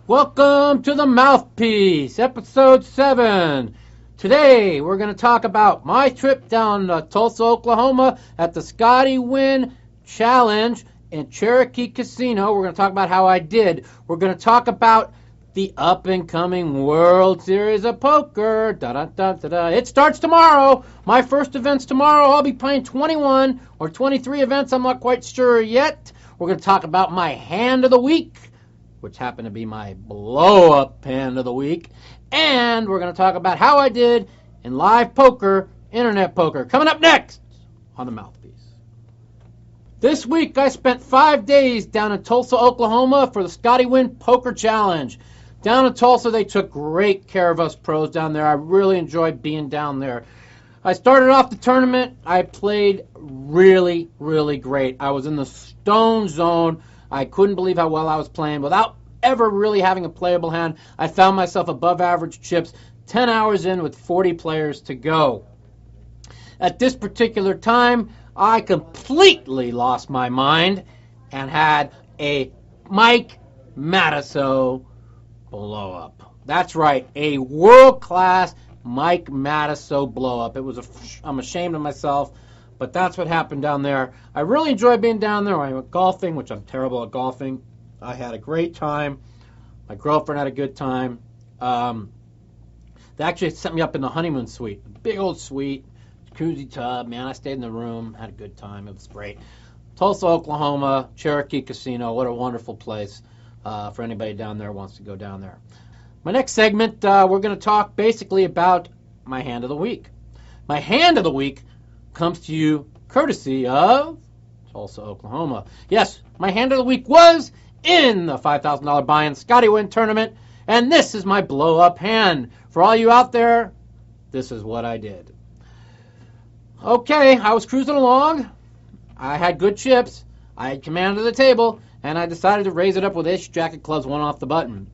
Welcome to the Mouthpiece, episode 7. Today, we're going to talk about my trip down to Tulsa, Oklahoma at the Scotty Win Challenge in Cherokee Casino. We're going to talk about how I did. We're going to talk about the up-and-coming World Series of Poker. Da-da-da-da-da. It starts tomorrow. My first event's tomorrow. I'll be playing 21 or 23 events. I'm not quite sure yet. We're going to talk about my hand of the week, which happened to be my blow-up hand of the week. And we're going to talk about how I did in live poker, internet poker. Coming up next on the Mouthpiece. This week I spent 5 days down in Tulsa, Oklahoma for the Scotty Win Poker Challenge. Down in Tulsa, they took great care of us pros down there. I really enjoyed being down there. I started off the tournament. I played really, really great. I was in the stone zone. I couldn't believe how well I was playing. Without ever really having a playable hand, I found myself above average chips 10 hours in with 40 players to go. At this particular time, I completely lost my mind and had a Mike Matusow blow up. That's right, a world-class Mike Matusow blow up. I'm ashamed of myself, but that's what happened down there. I really enjoyed being down there. I went golfing, which I'm terrible at golfing. I had a great time. My girlfriend had a good time. They actually sent me up in the honeymoon suite, a big old suite, jacuzzi tub. Man, I stayed in the room, had a good time. It was great. Tulsa, Oklahoma, Cherokee Casino. What a wonderful place. For anybody down there who wants to go down there. My next segment, we're going to talk basically about my hand of the week. My hand of the week comes to you courtesy of Tulsa, Oklahoma. Yes, my hand of the week was in the $5,000 buy-in Scotty Win tournament, and this is my blow-up hand. For all you out there, this is what I did. Okay, I was cruising along. I had good chips. I had command of the table. And I decided to raise it up with ace-jack of clubs, one off the button.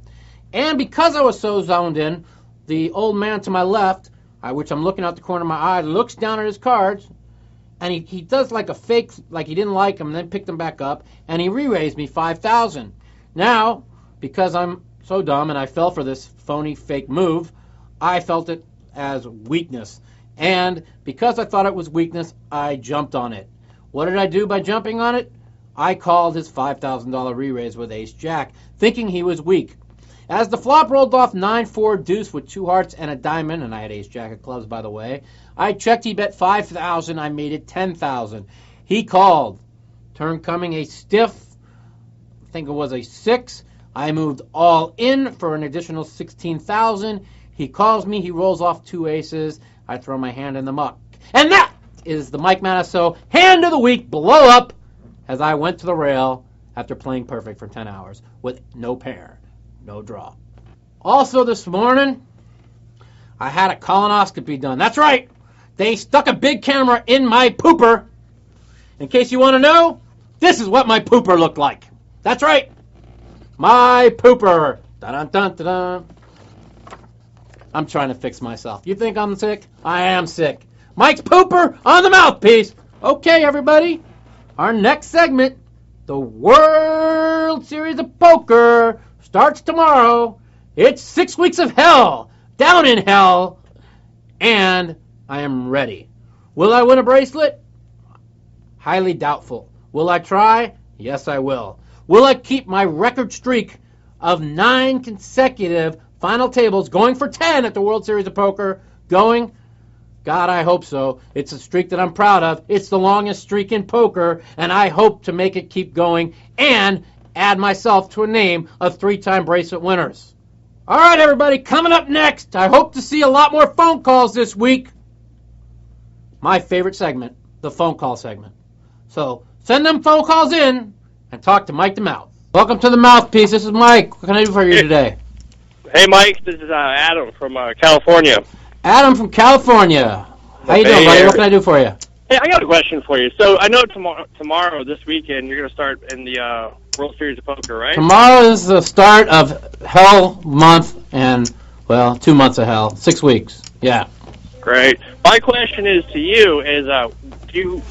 And because I was so zoned in, the old man to my left, which I'm looking out the corner of my eye, looks down at his cards, and he does like a fake, like he didn't like them, and then picked them back up, and he re-raised me $5,000. Now, because I'm so dumb and I fell for this phony fake move, I felt it as weakness. And because I thought it was weakness, I jumped on it. What did I do by jumping on it? I called his $5,000 re-raise with ace-jack, thinking he was weak. As the flop rolled off 9-4 deuce with 2 hearts and a diamond, and I had ace-jack of clubs, by the way, I checked. He bet $5,000. I made it $10,000. He called. Turn coming a stiff, I think it was a 6. I moved all in for an additional $16,000. He calls me. He rolls off 2 aces. I throw my hand in the muck. And that is the Mike Matusow hand of the week blow up, as I went to the rail after playing perfect for 10 hours with no pair, no draw. Also this morning, I had a colonoscopy done. That's right. They stuck a big camera in my pooper. In case you want to know, this is what my pooper looked like. That's right. My pooper. Dun-dun-dun-dun. I'm trying to fix myself. You think I'm sick? I am sick. Mike's pooper on the Mouthpiece. Okay, everybody. Our next segment, the World Series of Poker, starts tomorrow. It's 6 weeks of hell, down in hell, and I am ready. Will I win a bracelet? Highly doubtful. Will I try? Yes, I will. Will I keep my record streak of 9 consecutive final tables going for 10 at the World Series of Poker going? God, I hope so. It's a streak that I'm proud of. It's the longest streak in poker, and I hope to make it keep going and add myself to a name of 3-time bracelet winners. All right, everybody, coming up next, I hope to see a lot more phone calls this week. My favorite segment, the phone call segment. So send them phone calls in and talk to Mike the Mouth. Welcome to the Mouthpiece. This is Mike. What can I do for you today? Hey, Mike. This is Adam from California. Adam from California. How you doing, buddy? What can I do for you? Hey, I got a question for you. So I know tomorrow, this weekend, you're going to start in the World Series of Poker, right? Tomorrow is the start of Hell month and, well, 2 months of Hell. 6 weeks. Yeah. Great. My question is to you is,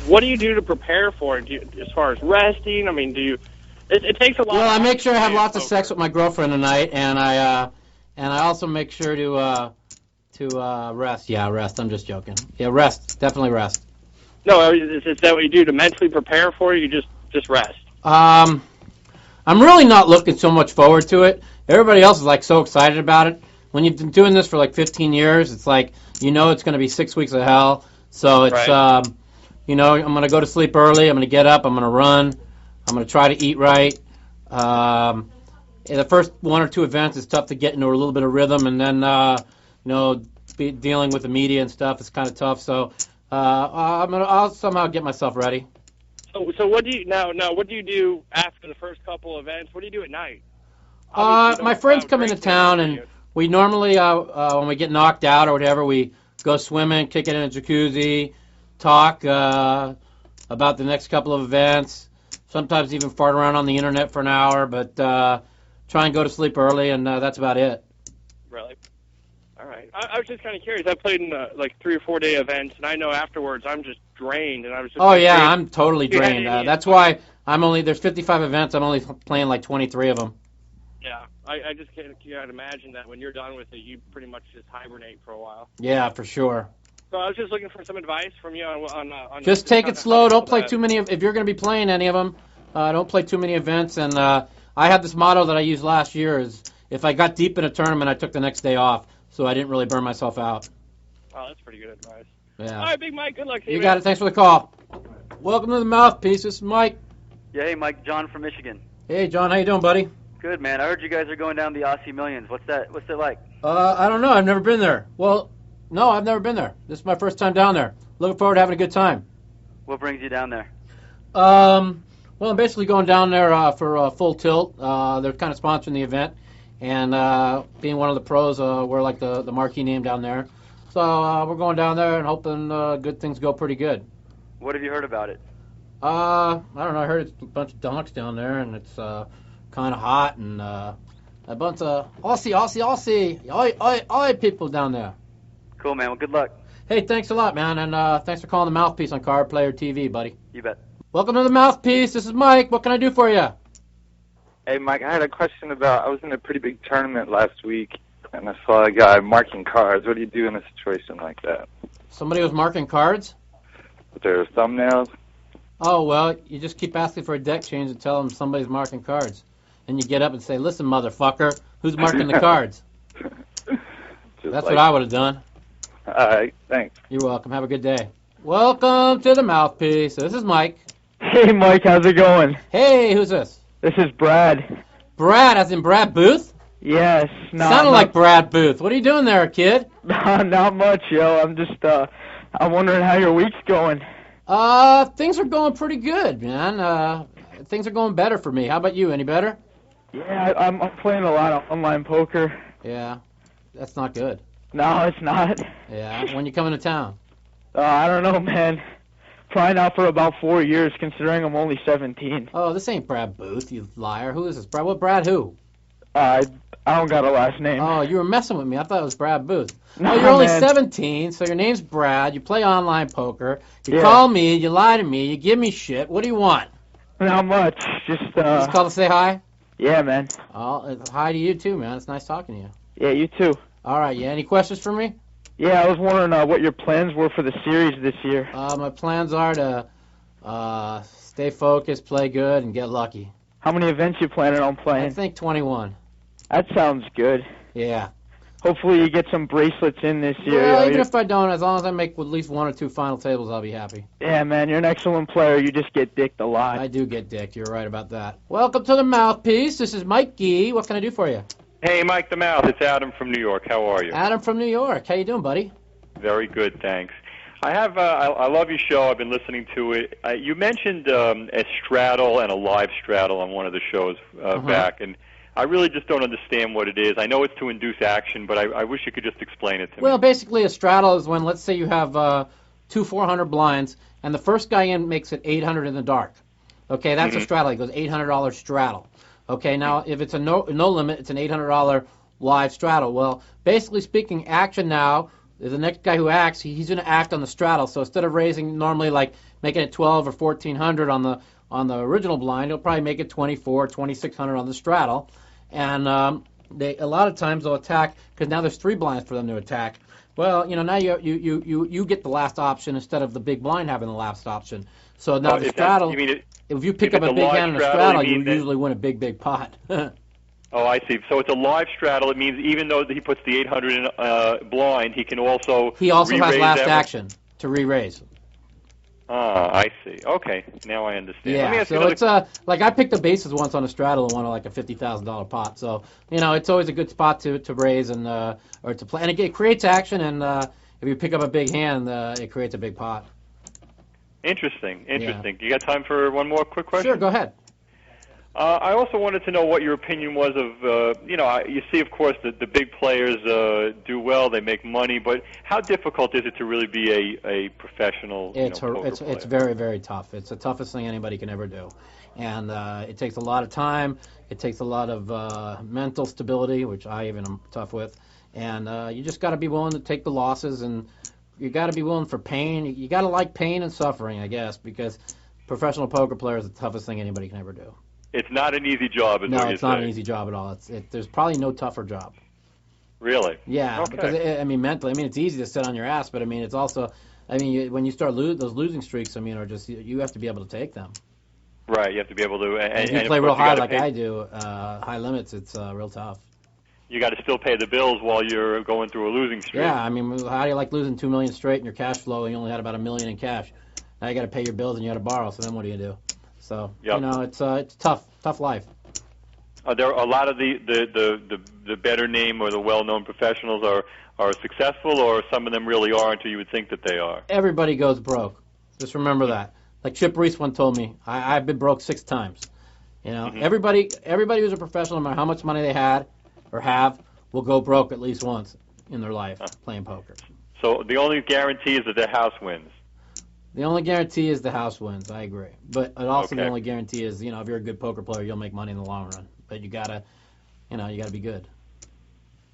what do you do to prepare for it? As far as resting, I mean, do It takes a lot. Well, I make sure I have lots of sex with my girlfriend tonight, and I also make sure to rest. Yeah, rest. I'm just joking. Yeah, rest. Definitely rest. No, is that what you do to mentally prepare for it? You just rest. I'm really not looking so much forward to it. Everybody else is like so excited about it. When you've been doing this for like 15 years, it's like it's going to be 6 weeks of hell. So it's Right. I'm going to go to sleep early. I'm going to get up. I'm going to run. I'm going to try to eat right. In the first one or two events, it's tough to get into a little bit of rhythm, and then dealing with the media and stuff is kind of tough. So I'll somehow get myself ready. So what do you now? What do you do after the first couple events? What do you do at night? My friends come into town, and we normally, when we get knocked out or whatever, we go swimming, kick it in a jacuzzi, talk about the next couple of events. Sometimes even fart around on the internet for an hour, but try and go to sleep early, and that's about it. Really? All right. I was just kind of curious. I played in like 3 or 4 day events, and I know afterwards I'm just drained, and I was just. Oh yeah, I'm totally drained. That's why there's 55 events. I'm only playing like 23 of them. Yeah, I just can't imagine that when you're done with it, you pretty much just hibernate for a while. Yeah, for sure. So I was just looking for some advice from you on just take it slow. Don't play too many. If you're going to be playing any of them, don't play too many events. And I had this motto that I used last year: is if I got deep in a tournament, I took the next day off, so I didn't really burn myself out. Oh, that's pretty good advice. Yeah. All right, Big Mike. Good luck to you. You got it. Thanks for the call. Welcome to the Mouthpiece. This is Mike. Yeah, hey, Mike. John from Michigan. Hey, John. How you doing, buddy? Good, man. I heard you guys are going down the Aussie Millions. What's that like? I don't know. I've never been there. Well, no, I've never been there. This is my first time down there. Looking forward to having a good time. What brings you down there? Well, I'm basically going down there for Full Tilt. They're kind of sponsoring the event, and being one of the pros, we're like the marquee name down there. So we're going down there and hoping good things go pretty good. What have you heard about it? I don't know. I heard it's a bunch of donks down there, and it's kind of hot, and a bunch of Aussie people down there. Cool, man. Well, good luck. Hey, thanks a lot, man, and thanks for calling the Mouthpiece on Cardplayer TV, buddy. You bet. Welcome to the Mouthpiece. This is Mike. What can I do for you? Hey, Mike, I had a question about, I was in a pretty big tournament last week, and I saw a guy marking cards. What do you do in a situation like that? Somebody was marking cards? With their thumbnails? Oh, well, you just keep asking for a deck change and tell them somebody's marking cards. And you get up and say, listen, motherfucker, who's marking the cards? That's what I would have done. All right, thanks. You're welcome. Have a good day. Welcome to the Mouthpiece. This is Mike. Hey, Mike, how's it going? Hey, who's this? This is Brad. Brad, as in Brad Booth? Yes. Sounded like Brad Booth. What are you doing there, kid? Not much, yo. I'm just, I'm wondering how your week's going. Things are going pretty good, man. Things are going better for me. How about you? Any better? Yeah, I'm playing a lot of online poker. Yeah, that's not good. No, it's not. Yeah, when you coming to town? I don't know, man. Probably not for about 4 years, considering I'm only 17. Oh, this ain't Brad Booth, you liar. Who is this? Brad? What Brad who? I don't got a last name. Oh, you were messing with me. I thought it was Brad Booth. No, oh, you're only man. 17, so your name's Brad. You play online poker. You call me. You lie to me. You give me shit. What do you want? Not much. Just call to say hi? Yeah, man. Oh, hi to you too, man. It's nice talking to you. Yeah, you too. All right, yeah. Any questions for me? Yeah, I was wondering what your plans were for the series this year. My plans are to stay focused, play good, and get lucky. How many events you planning on playing? I think 21. That sounds good. Yeah. Hopefully you get some bracelets in this year. Well, even if I don't, as long as I make at least 1 or 2 final tables, I'll be happy. Yeah, man, you're an excellent player. You just get dicked a lot. I do get dicked. You're right about that. Welcome to the Mouthpiece. This is Mikey. What can I do for you? Hey, Mike the Mouth. It's Adam from New York. How are you? Adam from New York. How you doing, buddy? Very good, thanks. I have. I love your show. I've been listening to it. You mentioned a straddle and a live straddle on one of the shows back, and I really just don't understand what it is. I know it's to induce action, but I wish you could just explain it to me. Well, basically, a straddle is when, let's say, you have 2 400 blinds, and the first guy in makes it 800 in the dark. Okay, that's a straddle. He goes $800 straddle. Okay, now if it's a no limit, it's an $800 live straddle. Well, basically speaking, action now. The next guy who acts, he's going to act on the straddle. So instead of raising normally like making it 12 or 1400 on the on the original blind, he'll probably make it 24, 2,600 on the straddle. And a lot of times they'll attack, because now there's 3 blinds for them to attack. Well, now you get the last option instead of the big blind having the last option. So now the straddle, if you pick up a big hand in a straddle, you usually win a big pot. Oh, I see. So it's a live straddle. It means even though he puts the 800 in blind, he can also has last action to re-raise. Ah, I see. Okay, now I understand. Yeah, so it's like I picked the bases once on a straddle and won like a $50,000 pot. So it's always a good spot to raise and or to play, and it creates action. And if you pick up a big hand, it creates a big pot. Interesting. Yeah. You got time for one more quick question? Sure, go ahead. I also wanted to know what your opinion was of, you see, of course, the big players do well, they make money, but how difficult is it to really be a professional poker player? It's very, very tough. It's the toughest thing anybody can ever do. And it takes a lot of time. It takes a lot of mental stability, which I even am tough with. And you just got to be willing to take the losses, and you got to be willing for pain. You got to like pain and suffering, I guess, because professional poker player is the toughest thing anybody can ever do. It's not an easy job, is what you're saying. No, it's not an easy job at all. There's probably no tougher job. Really? Yeah, okay. Because, mentally, it's easy to sit on your ass, but, it's also, when you start those losing streaks, are just, you have to be able to take them. Right, you have to be able to. And if you play real high like I do, high limits, it's real tough. You got to still pay the bills while you're going through a losing streak. Yeah, how do you like losing $2 million straight in your cash flow and you only had about $1 million in cash? Now you got to pay your bills and you got to borrow, so then what do you do? So, it's tough life. Are there a lot of the better name or the well-known professionals are successful, or some of them really aren't, or you would think that they are? Everybody goes broke. Just remember that. Like Chip Reese once told me, I've been broke 6 times. Everybody who's a professional, no matter how much money they had or have, will go broke at least once in their life playing poker. So the only guarantee is that their house wins. The only guarantee is the house wins. I agree, but also the only guarantee is if you're a good poker player, you'll make money in the long run. But you gotta be good.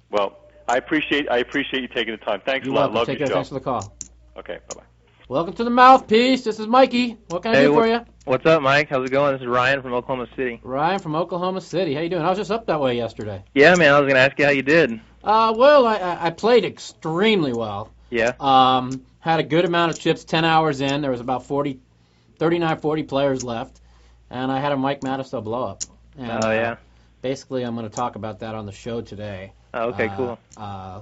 Well, I appreciate you taking the time. Thanks a lot. Love your show. Thanks for the call. Okay, bye bye. Welcome to the Mouthpiece. This is Mikey. What can I do for you? What's up, Mike? How's it going? This is Ryan from Oklahoma City. Ryan from Oklahoma City. How you doing? I was just up that way yesterday. Yeah, man. I was gonna ask you how you did. Well, I played extremely well. Yeah. Had a good amount of chips, 10 hours in. There was about 40 players left. And I had a Mike Matusow blow up. And, basically, I'm going to talk about that on the show today. Oh, okay, cool.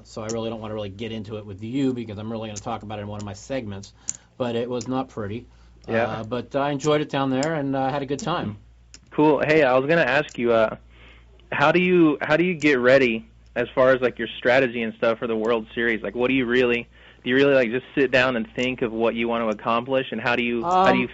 So I really don't want to get into it with you because I'm really going to talk about it in one of my segments. But it was not pretty. Yeah. But I enjoyed it down there and had a good time. Cool. Hey, I was going to ask you, how do you get ready as far as like your strategy and stuff for the World Series? Like, what do you really like just sit down and think of what you want to accomplish, and how do you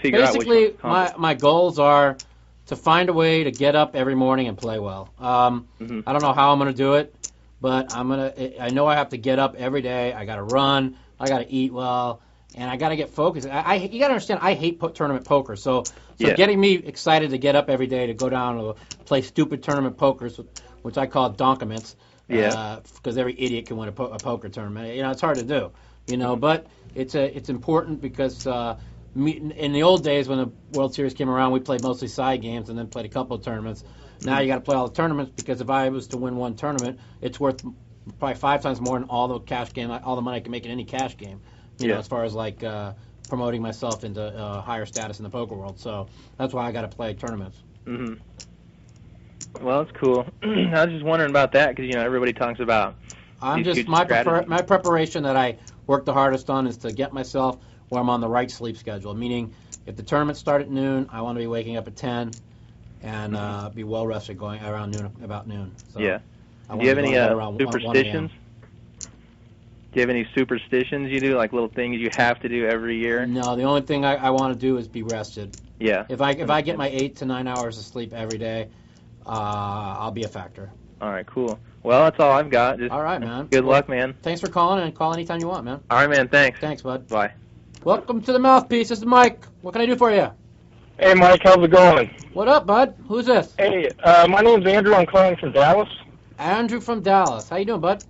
figure out what you want to accomplish? Basically, my goals are to find a way to get up every morning and play well. I don't know how I'm going to do it, but I know I have to get up every day. I got to run. I got to eat well, and I got to get focused. You got to understand, I hate tournament poker. So getting me excited to get up every day to go down to play stupid tournament pokers, which I call donkaments. Because every idiot can win a poker tournament. It's hard to do. But it's important because in the old days when the World Series came around, we played mostly side games and then played a couple of tournaments. Now you got to play all the tournaments because if I was to win one tournament, it's worth probably 5 times more than all the cash game, all the money I can make in any cash game. As far as like promoting myself into higher status in the poker world. So that's why I got to play tournaments. Mm-hmm. Well, that's cool. I was just wondering about that because everybody talks about. My preparation that I work the hardest on is to get myself where I'm on the right sleep schedule. Meaning, if the tournaments start at noon, I want to be waking up at 10 and be well rested going around about noon. So yeah. Do you have any superstitions? Do you have any superstitions you do, like little things you have to do every year? No, the only thing I want to do is be rested. Yeah. If I get my 8 to 9 hours of sleep every day, I'll be a factor. All right, cool. Well, that's all I've got. All right, man. Good luck, man. Thanks for calling, and call anytime you want, man. All right, man. Thanks. Thanks, bud. Bye. Welcome to the Mouthpiece. This is Mike. What can I do for you? Hey, Mike. How's it going? What up, bud? Who's this? Hey, my name's Andrew. I'm calling from Dallas. Andrew from Dallas. How you doing, bud?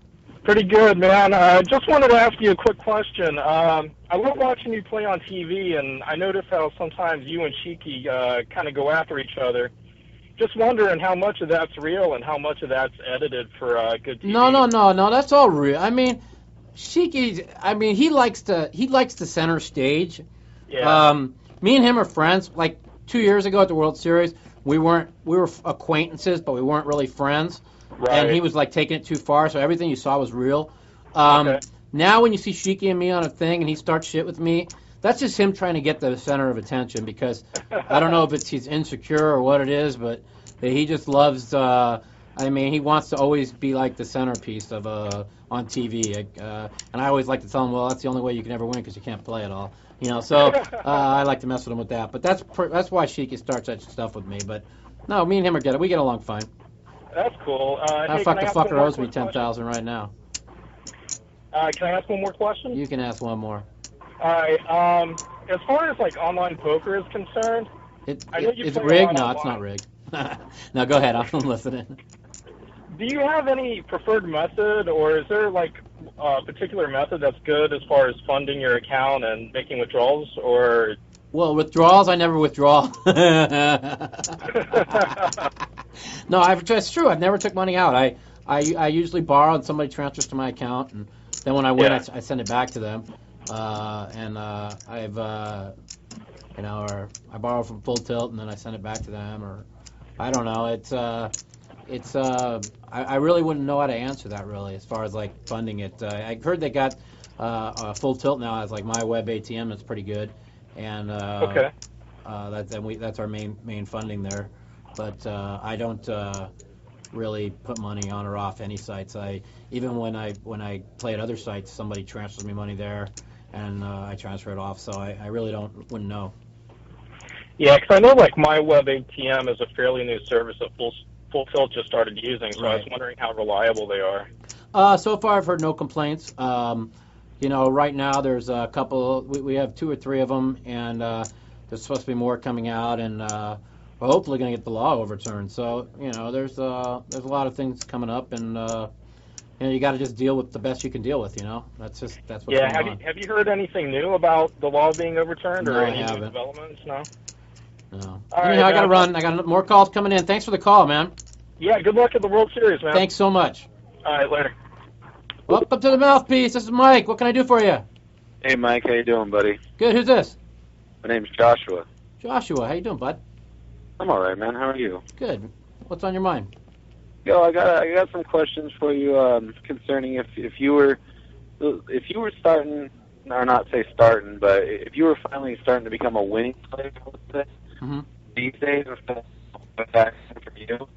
Pretty good, man. Just wanted to ask you a quick question. I love watching you play on TV, and I notice how sometimes you and Cheeky kind of go after each other. Just wondering how much of that's real and how much of that's edited for good TV. No. That's all real. I mean, Shiki. I mean, he likes the center stage. Yeah. Me and him are friends. Like 2 years ago at the World Series, we were acquaintances, but we weren't really friends. Right. And he was like taking it too far, so everything you saw was real. Okay. Now when you see Shiki and me on a thing and he starts shit with me, that's just him trying to get the center of attention because I don't know if he's insecure or what it is, but he just loves. I mean, he wants to always be like the centerpiece of on TV. And I always like to tell him, well, that's the only way you can ever win because you can't play at all. You know, so I like to mess with him with that. But that's why Shiki starts that stuff with me. But no, me and him we get along fine. That's cool. The fucker owes me $10,000 right now. Can I ask one more question? You can ask one more. All right. As far as like online poker is concerned, Is it rigged? No, it's not rigged. No, go ahead. I'm listening. Do you have any preferred method, or is there like a particular method that's good as far as funding your account and making withdrawals, or? Well, withdrawals, I never withdraw. No, it's true. I've never took money out. I usually borrow and somebody transfers to my account, and then when I win, I send it back to them. Or I borrow from Full Tilt and then I send it back to them, or I don't know. I really wouldn't know how to answer that really as far as like funding it. I heard they got Full Tilt now as like my web ATM. That's pretty good, and okay. That's our main funding there. But I don't really put money on or off any sites. Even when I play at other sites, somebody transfers me money there, and I transfer it off. So I really wouldn't know. Yeah, because I know like my web ATM is a fairly new service that Full Tilt just started using, so right. I was wondering how reliable they are. So far, I've heard no complaints. Right now there's a couple. We have 2 or 3 of them, and there's supposed to be more coming out, and we're hopefully going to get the law overturned. So there's a lot of things coming up, and you got to just deal with the best you can deal with. That's what's going on. Have you heard anything new about the law being overturned or any new developments? No. No. All Anyhow, right, I got to run. I got more calls coming in. Thanks for the call, man. Yeah, good luck at the World Series, man. Thanks so much. All right, later. Welcome to the Mouthpiece. This is Mike. What can I do for you? Hey, Mike. How you doing, buddy? Good. Who's this? My name's Joshua. Joshua. How you doing, bud? I'm all right, man. How are you? Good. What's on your mind? Yo, I got some questions for you concerning if you were starting, or not say starting, but if you were finally starting to become a winning player, these days, for you,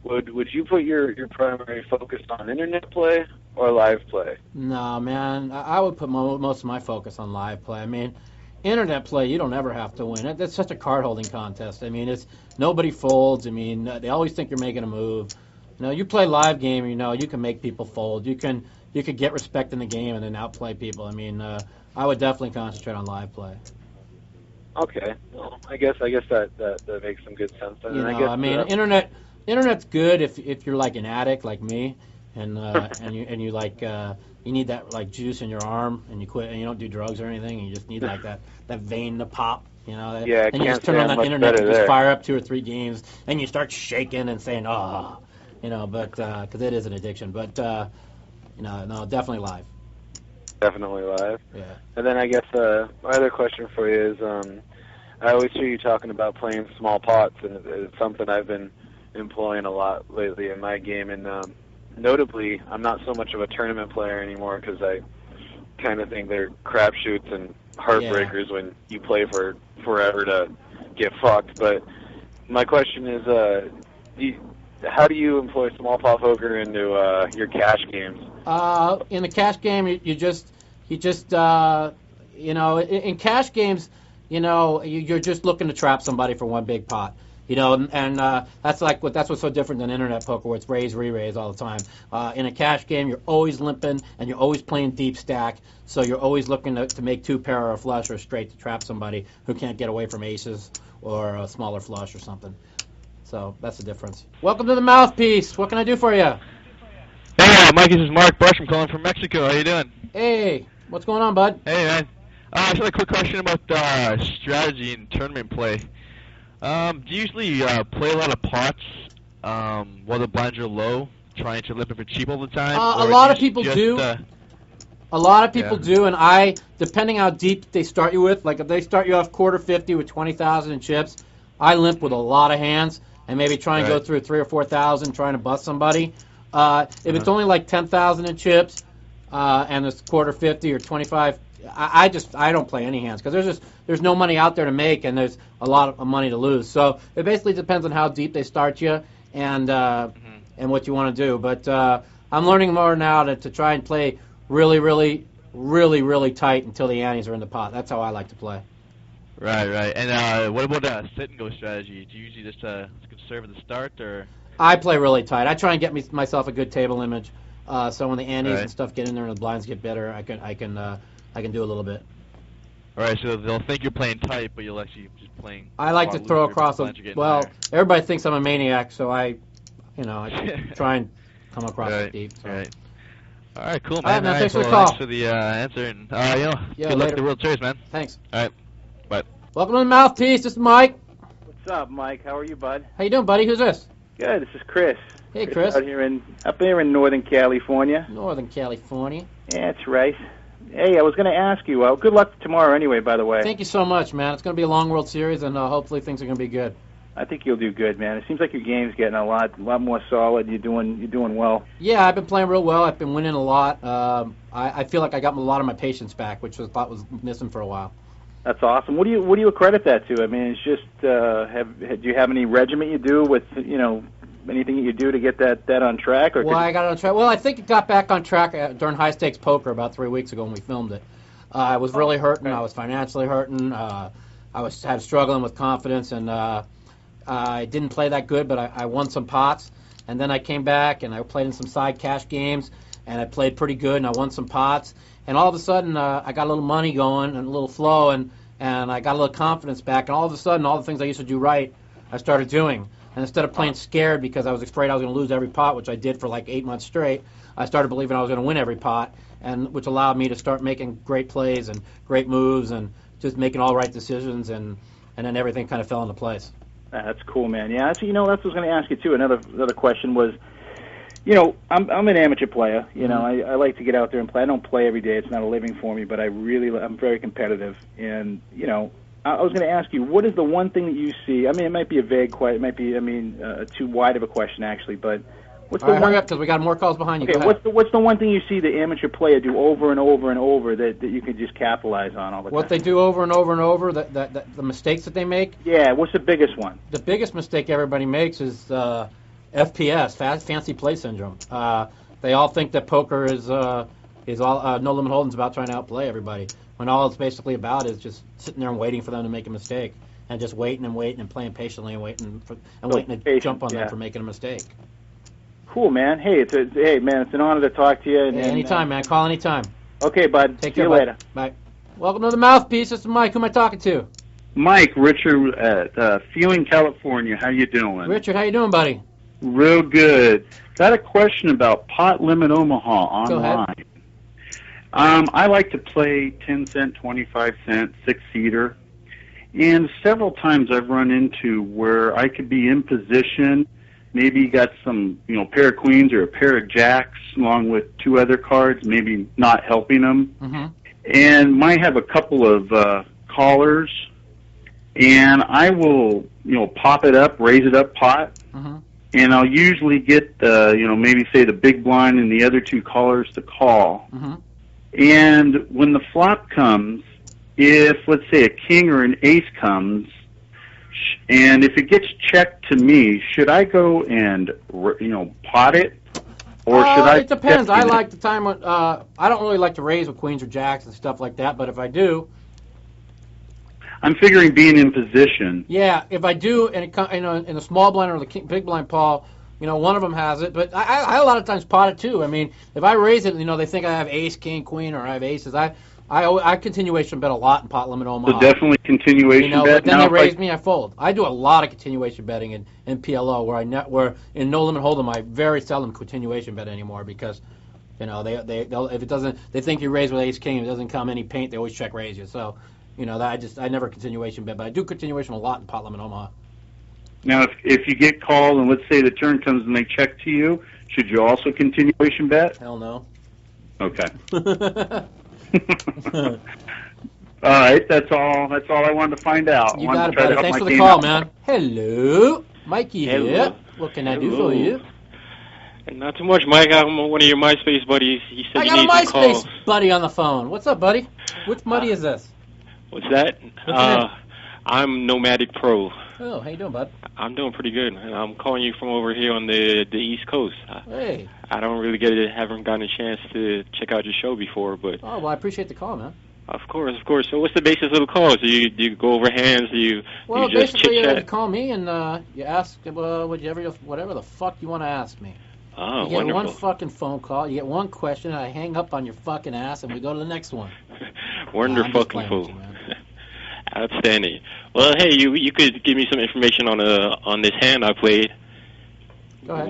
would you put your primary focus on internet play or live play? No, man. I would put most of my focus on live play. I mean, internet play, you don't ever have to win. It's such a card-holding contest. I mean, it's nobody folds. I mean, they always think you're making a move. You play live game, you can make people fold. You could get respect in the game and then outplay people. I mean, I would definitely concentrate on live play. Okay. Well, I guess that makes some good sense. Internet's good if you're like an addict like me, and you like you need that like juice in your arm, and you quit and you don't do drugs or anything, and you just need like that vein to pop. Yeah, and you just turn on that internet and just fire up 2 or 3 games, and you start shaking and saying, oh, but because it is an addiction. But no, definitely live. Definitely live. Yeah. And then I guess my other question for you is, I always hear you talking about playing small pots, and it's something I've been employing a lot lately in my game. And notably, I'm not so much of a tournament player anymore because I kind of think they're crapshoots and heartbreakers when you play for forever to get fucked. But my question is, how do you employ small pot poker into your cash games? In the cash game, in cash games, you're just looking to trap somebody for one big pot. And that's what's so different than internet poker, where it's raise, re-raise all the time. In a cash game, you're always limping, and you're always playing deep stack, so you're always looking to make 2 pair or a flush or a straight to trap somebody who can't get away from aces or a smaller flush or something. So that's the difference. Welcome to the Mouthpiece. What can I do for you? Hey, Mike, this is Mark Brush. I'm calling from Mexico. How you doing? Hey, what's going on, bud? Hey, man. I just had a quick question about strategy and tournament play. Do you usually play a lot of pots while the blinds are low, trying to limp it for cheap all the time? A lot of people do. A lot of people do, and depending how deep they start you with, like if they start you off quarter 50 with 20,000 in chips, I limp with a lot of hands and maybe try and go through 3,000 or 4,000 trying to bust somebody. If it's only like 10,000 in chips and it's quarter 50 or 25, I don't play any hands because there's no money out there to make and there's a lot of money to lose. So it basically depends on how deep they start you and what you want to do. But I'm learning more now to try and play really, really, really, really tight until the antes are in the pot. That's how I like to play. Right. And what about sit and go strategy? Do you usually just conserve at the start, or? I play really tight. I try and get myself a good table image, so when the antes and stuff get in there and the blinds get better, I can do a little bit. All right, so they'll think you're playing tight, but you'll actually just playing. I like to throw across them. Well, everybody thinks I'm a maniac, so I try and come across deep. So. Right. All right, cool, man. All right, thanks for the call. Thanks for the answer, and good luck at the World Series, man. Thanks. All right, bye. Welcome to the Mouthpiece. This is Mike. What's up, Mike? How are you, bud? How you doing, buddy? Who's this? Good. This is Chris. Hey, Chris. Up here in Northern California. Northern California. Yeah, that's right. Hey, I was going to ask you. Good luck tomorrow, anyway. By the way. Thank you so much, man. It's going to be a long World Series, and hopefully things are going to be good. I think you'll do good, man. It seems like your game's getting a lot more solid. You're doing well. Yeah, I've been playing real well. I've been winning a lot. I feel like I got a lot of my patience back, which I thought was missing for a while. That's awesome. What do you accredit that to? I mean, it's just do you have any regiment you do with anything that you do to get that on track? Or I got it on track. Well, I think it got back on track during High Stakes Poker about 3 weeks ago when we filmed it. I was really hurting. Okay. I was financially hurting. I had struggling with confidence, and I didn't play that good, but I won some pots. And then I came back, and I played in some side cash games, and I played pretty good, and I won some pots. And all of a sudden, I got a little money going and a little flow, and I got a little confidence back. And all of a sudden, all the things I used to do right, I started doing. And instead of playing scared because I was afraid I was going to lose every pot, which I did for like 8 months straight, I started believing I was going to win every pot, and which allowed me to start making great plays and great moves and just making all right decisions, and then everything kind of fell into place. That's cool, man. Yeah, that's what I was going to ask you too. Another question was, I'm an amateur player. I like to get out there and play. I don't play every day. It's not a living for me, but I'm very competitive. And I was going to ask you, what is the one thing that you see? I mean, it might be a vague question. It might be, too wide of a question actually. But what's the one? Hurry up because we got more calls behind you. Okay, what's the one thing you see the amateur player do over and over and over that you can just capitalize on all the time? What they do over and over and over, the mistakes that they make? Yeah, what's the biggest one? The biggest mistake everybody makes is FPS, fancy play syndrome. They all think that poker is all no limit hold'em's about trying to outplay everybody, when all it's basically about is just sitting there and waiting for them to make a mistake, and just waiting and playing patiently and waiting to jump on them for making a mistake. Cool, man. Hey, it's an honor to talk to you. Anytime, man. Call anytime. Okay, bud. Take See care, you later. Bye. Welcome to the Mouthpiece. This is Mike. Who am I talking to? Mike, Richard at Feeling, California. How you doing? Richard, how you doing, buddy? Real good. Got a question about Pot Limit Omaha online. Go ahead. I like to play 10 cent, 25 cent, 6-seater. And several times I've run into where I could be in position, maybe got some, pair of queens or a pair of jacks along with 2 other cards, maybe not helping them. Mm-hmm. And might have a couple of callers, and I will, pop it up, raise it up pot. Mm-hmm. And I'll usually get, maybe say the big blind and the other 2 callers to call. Mm-hmm. And when the flop comes, if, let's say, a king or an ace comes, and if it gets checked to me, should I go and, pot it? Or should I? It depends. I like the time when, I don't really like to raise with queens or jacks and stuff like that, but if I do... I'm figuring being in position. Yeah, if I do, and in the small blind or the big blind, Paul, one of them has it. But I a lot of times pot it too. I mean, if I raise it, they think I have ace, king, queen, or I have aces. I I continuation bet a lot in pot limit Omaha. So definitely continuation bet. But then they raise me, I fold. I do a lot of continuation betting in PLO where in No Limit Hold'em I very seldom continuation bet anymore because they'll if it doesn't, they think you raise with ace king, if it doesn't come any paint, they always check raise you. So I never continuation bet, but I do continuation a lot in pot limit Omaha. Now, if you get called and let's say the turn comes and they check to you, should you also continuation bet? Hell no. Okay. All right, that's all I wanted to find out. You got it, buddy. Thanks for the call, man. Hello, Mikey here. What can I do for you? Not too much, Mike. I'm one of your MySpace buddies. You said I you got a need MySpace calls. buddy on the phone. What's up, buddy? Which buddy is this? What's that? I'm Nomadic Pro. Oh, how you doing, bud? I'm doing pretty good. I'm calling you from over here on the East Coast. Hey. I don't really haven't gotten a chance to check out your show before, but. Oh, well, I appreciate the call, man. Of course. So what's the basis of the calls? Do you go over hands? Do you just basically, chit-chat? you call me and you ask whatever the fuck you want to ask me. Oh, you get wonderful. one fucking phone call, you get one question, and I hang up on your fucking ass, and we go to the next one. Wonderful. Outstanding. Well, hey, you could give me some information on this hand I played. Go ahead.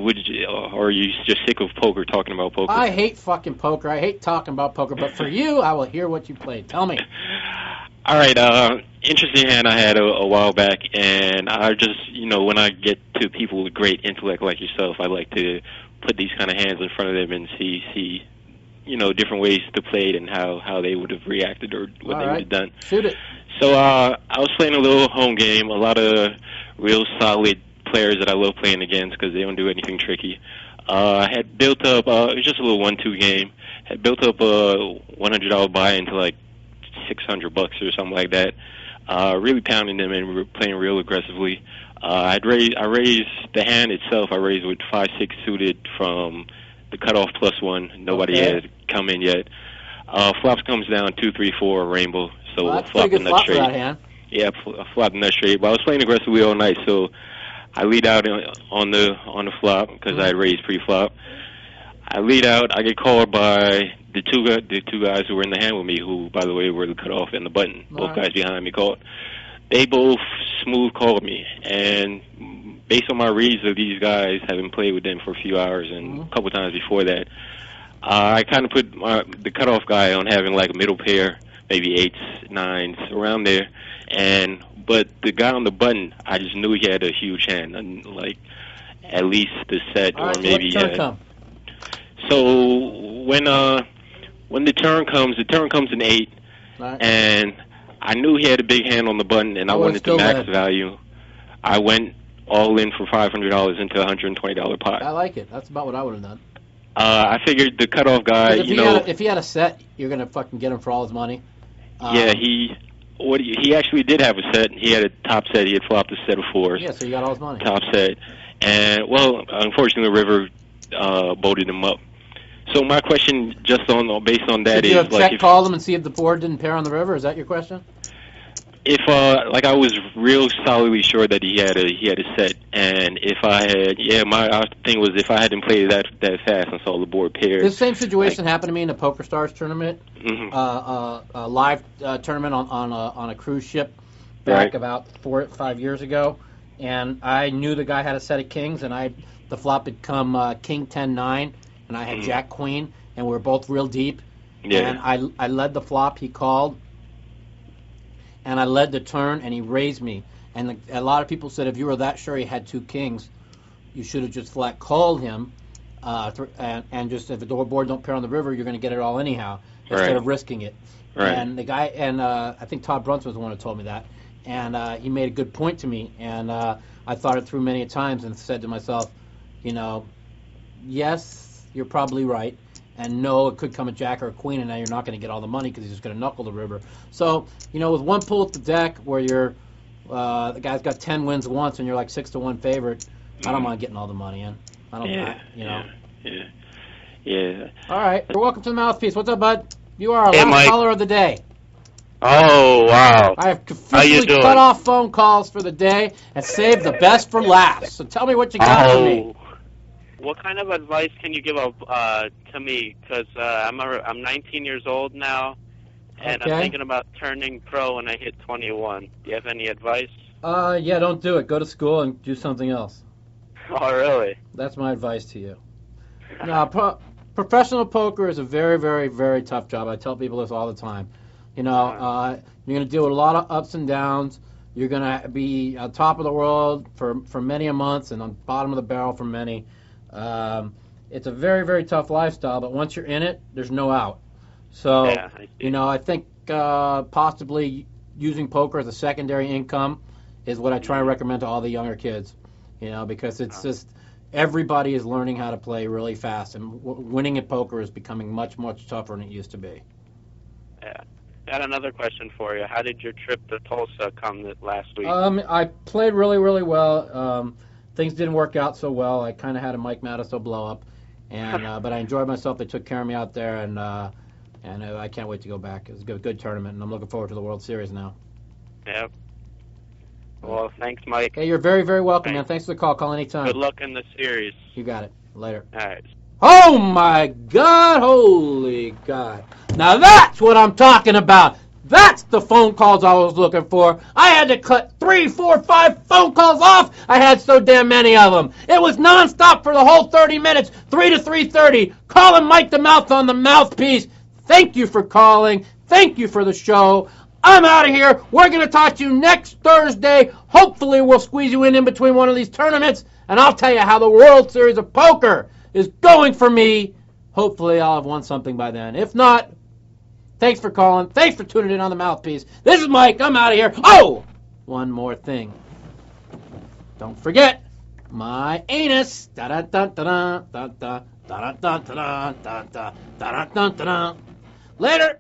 Or are you just sick of poker, talking about poker? I hate fucking poker. I hate talking about poker. But for you, I will hear what you played. Tell me. All right. Interesting hand I had a while back, and I just, when I get to people with great intellect like yourself, I like to put these kind of hands in front of them and see different ways to play it and how they would have reacted or what they would have done. Shoot it. So I was playing a little home game, a lot of real solid players that I love playing against because they don't do anything tricky. I had built up, it was just a little 1-2 game, had built up a $100 buy into like $600 or something like that. Really pounding them and we were playing real aggressively. I raised the hand itself. I raised with 5-6 suited from the cutoff +1. Nobody had come in yet. Flops comes down 2-3-4 rainbow. So that's flop pretty good the flop nut straight. for that hand. Yeah, flop the nut straight. But I was playing aggressively all night, so I lead out on the flop because I had raised pre-flop. I lead out. I get called by the two guys who were in the hand with me, who, by the way, were the cutoff and the button. Both guys behind me called. They both smooth called me, and based on my reads of these guys, having played with them for a few hours and a couple times before that, I kind of put the cutoff guy on having like a middle pair, maybe 8s, 9s, around there, but the guy on the button, I just knew he had a huge hand, and like at least the set or maybe. So when the turn comes in 8, and I knew he had a big hand on the button, and I wanted to max value. I went all in for $500 into a $120 pot. I like it. That's about what I would have done. I figured the cutoff guy, if he had a set, you're gonna fucking get him for all his money. Yeah, he actually did have a set. He had a top set. He had flopped a set of 4s. Yeah, so you got all his money. Top set, and unfortunately, the river boated him up. So my question, just based on that, Should you have called him and see if the board didn't pair on the river? Is that your question? If I was real solidly sure that he had a set, and if I had, my thing was if I hadn't played that fast and saw the board paired. This same situation happened to me in a Poker Stars tournament, a live tournament on a cruise ship back about 4 or 5 years ago, and I knew the guy had a set of kings, and the flop had come King 10-9, and I had Jack Queen, and we were both real deep, and I led the flop. He called. And I led the turn, and he raised me. And a lot of people said if you were that sure he had 2 kings, you should have just flat called him, and just if the board don't pair on the river, you're going to get it all anyhow instead of risking it. Right. And the guy, I think Todd Brunson was the one who told me that, and he made a good point to me. And I thought it through many times and said to myself, yes, you're probably right. And no, it could come a jack or a queen, and now you're not going to get all the money because he's just going to knuckle the river. So, with one pull at the deck where you're the guy's got 10 wins once and you're like 6-1 favorite, I don't mind getting all the money in. I don't, Yeah. All right, you're welcome to the Mouthpiece. What's up, bud? You are our Hey, last Mike. caller of the day. Oh, wow. I have officially cut off phone calls for the day and saved the best for last. So tell me what you got for me. What kind of advice can you give to me? Because I'm 19 years old now, and Okay. I'm thinking about turning pro when I hit 21. Do you have any advice? Yeah, don't do it. Go to school and do something else. Oh, really? That's my advice to you. No, professional poker is a very, very, very tough job. I tell people this all the time. You're going to deal with a lot of ups and downs. You're going to be on top of the world for many a months and on bottom of the barrel for many. It's a very, very tough lifestyle, but once you're in it, there's no out. So, Yeah, I see. I think possibly using poker as a secondary income is what I try and recommend to all the younger kids, because it's just everybody is learning how to play really fast, and winning at poker is becoming much, much tougher than it used to be. Yeah. I had another question for you. How did your trip to Tulsa come last week? I played really, really well. Things didn't work out so well. I kind of had a Mike Matusow blow up, but I enjoyed myself. They took care of me out there, and I can't wait to go back. It was a good tournament, and I'm looking forward to the World Series now. Yep. Well, thanks, Mike. Hey, you're very, very welcome, man. Thanks for the call. Call anytime. Good luck in the series. You got it. Later. All right. Oh, my God. Holy God. Now that's what I'm talking about. That's the phone calls I was looking for. I had to cut 3, 4, 5 phone calls off. I had so damn many of them. It was nonstop for the whole 30 minutes, 3 to 3:30. Calling Mike the Mouth on the Mouthpiece. Thank you for calling. Thank you for the show. I'm out of here. We're going to talk to you next Thursday. Hopefully we'll squeeze you in between one of these tournaments, and I'll tell you how the World Series of Poker is going for me. Hopefully I'll have won something by then. If not, thanks for calling. Thanks for tuning in on the Mouthpiece. This is Mike. I'm out of here. Oh, one more thing. Don't forget my anus. Da-da-da-da-da-da-da. Da-da-da-da-da-da-da. Da-da-da-da-da. Later.